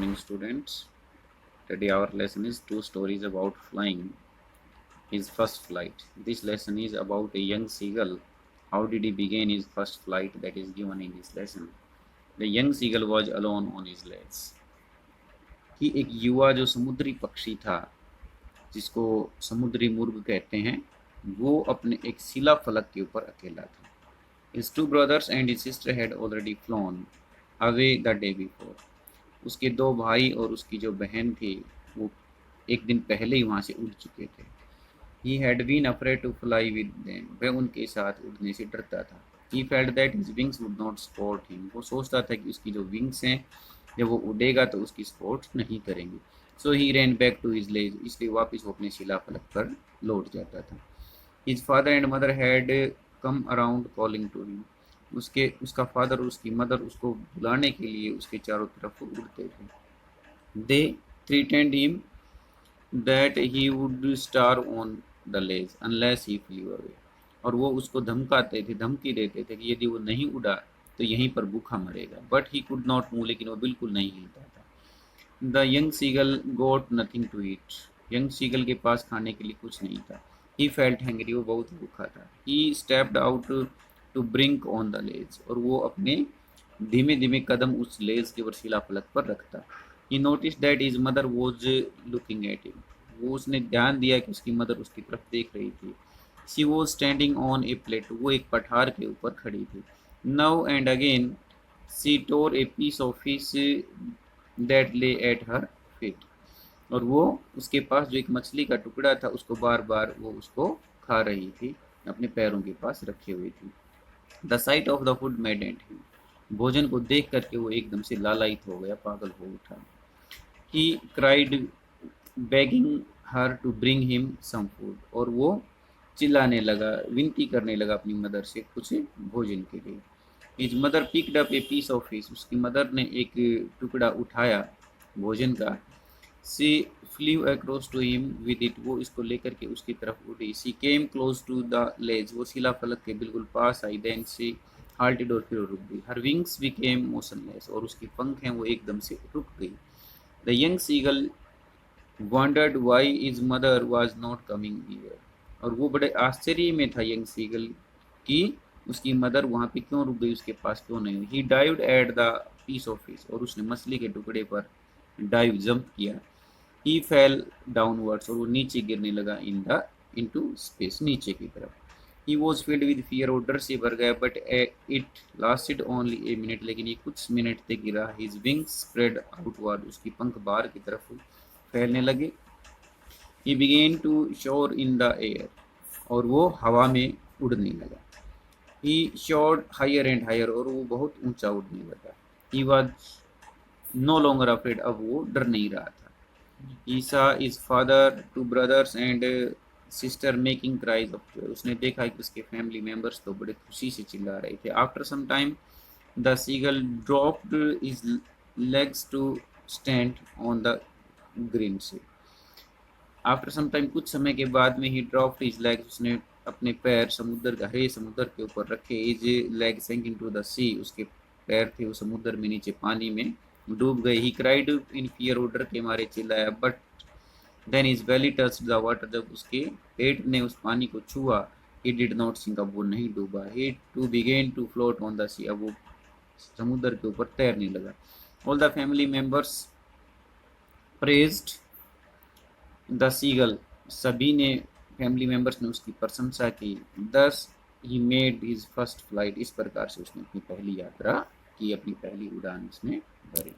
morning, students. Today our lesson is two stories about flying. His first flight. This lesson is about a young seagull. How did he begin his first flight? That is given in this lesson. The young seagull was alone on his legs. कि एक युवा जो समुद्री पक्षी था, जिसको समुद्री मुर्ग कहते हैं, वो अपने एक शिला फलक के ऊपर अकेला था. His two brothers and his sister had already flown away the day before. उसके दो भाई और उसकी जो बहन थी वो एक दिन पहले ही वहाँ से उड़ चुके थे. He had been afraid to fly with them. वह उनके साथ उड़ने से डरता था. He felt that his wings would not support him. वो सोचता था कि उसकी जो विंग्स हैं जब वो उड़ेगा तो उसकी सपोर्ट नहीं करेंगे. So he ran back to his ledge. इसलिए वापस वो अपने शिला फलक पर लौट जाता था. His father and mother had come around calling to him. उसका फादर और उसकी मदर उसको बुलाने के लिए उसके चारों तरफ उड़ते थे. They threatened him that he would starve on the ledge unless he flew away. और वो उसको धमकाते थे, धमकी देते थे कि यदि वो नहीं उड़ा तो यहीं पर भूखा मरेगा. But he could not move, लेकिन वो बिल्कुल नहीं हिलता था. The young seagull got nothing to eat. Young seagull के पास खाने के लिए कुछ नहीं था. ही फेल्ट हैंगरी, वो बहुत भूखा था. He stepped out to brink on the ledge. और वो अपने धीमे धीमे कदम उस लेज के शिला फलक पर रखता. He notice that his mother was looking at him. वो उसने ध्यान दिया कि उसकी मदर उसकी तरफ देख रही थी. She was standing on a plate. वो एक पठार के ऊपर खड़ी थी. Now and again she tore a piece of fish that lay at her feet. और वो उसके पास जो एक मछली का टुकड़ा था उसको बार बार वो उसको खा रही थी, अपने पैरों के पास रखे हुई थी. The sight of the food maddened him. भोजन को देख करके वो एकदम से लालायित हो गया, पागल हो उठा. He cried begging her to bring him some food. और वो चिल्लाने लगा, विनती करने लगा अपनी मदर से कुछ भोजन के लिए. His mother picked up a piece of fish. उसकी मदर ने एक टुकड़ा उठाया भोजन का. She flew across to him with it. वो इसको लेकर के उसकी तरफ उड़ी. She came close to the ledge. वो शिला फलक के बिल्कुल पास आई. देन सी हाल्टेड. और फिर रुक गई. Her wings became motionless. और उसकी पंख हैं वो एकदम से रुक गई. The young seagull wondered why his mother was not coming near. और वो बड़े आश्चर्य में था यंग सीगल कि उसकी मदर वहाँ पे क्यों रुक गई, उसके पास क्यों नहीं. He dived at the piece of fish. और उसने मछली के टुकड़े पर डाइव जंप किया. He fell downwards. और वो नीचे गिरने लगा इनटू स्पेस, नीचे की तरफ. He was field with fear. और डर से भर गया. But it lasted only a minute. लेकिन ये कुछ मिनट तक गिरा. His wings spread outward. उसकी पंख बाहर की तरफ फैलने लगे. He began to soar in the air. और वो हवा में उड़ने लगा. He soared higher and higher. और वो बहुत ऊंचा उड़ने लगा. He was no longer afraid. अब वो डर नहीं रहा था. He saw his father, two brothers and sister making cries of joy. उसने देखा कि उसके फैमिली मेंबर्स तो बड़े खुशी से चिल्ला रहे थे. After some time the seagull dropped his legs to stand on the green से. आफ्टर सम टाइम, कुछ समय के बाद में, ही ड्रॉप्ड हिज लेग्स. उसने अपने पैर समुद्र, हरे समुद्र के ऊपर रखे. हिज लेग सैंक इनटू द सी. उसके पैर थे वो समुद्र में नीचे पानी में डूब गए. He cried in fear. और डर के मारे चिल्लाया. But then his belly touched the water. जब उसके पेट ने उस पानी को छुआ, ही डिड नॉट सिंक. अब वो नहीं डूबा. He too began to float on the sea. अब वो समुद्र के ऊपर तैरने लगा. All the family members praised the seagull. सभी ने, फैमिली मेंबर्स ने उसकी प्रशंसा की. Thus he made his first flight. इस प्रकार से उसने अपनी पहली यात्रा की, अपनी पहली उड़ान उसने भरी.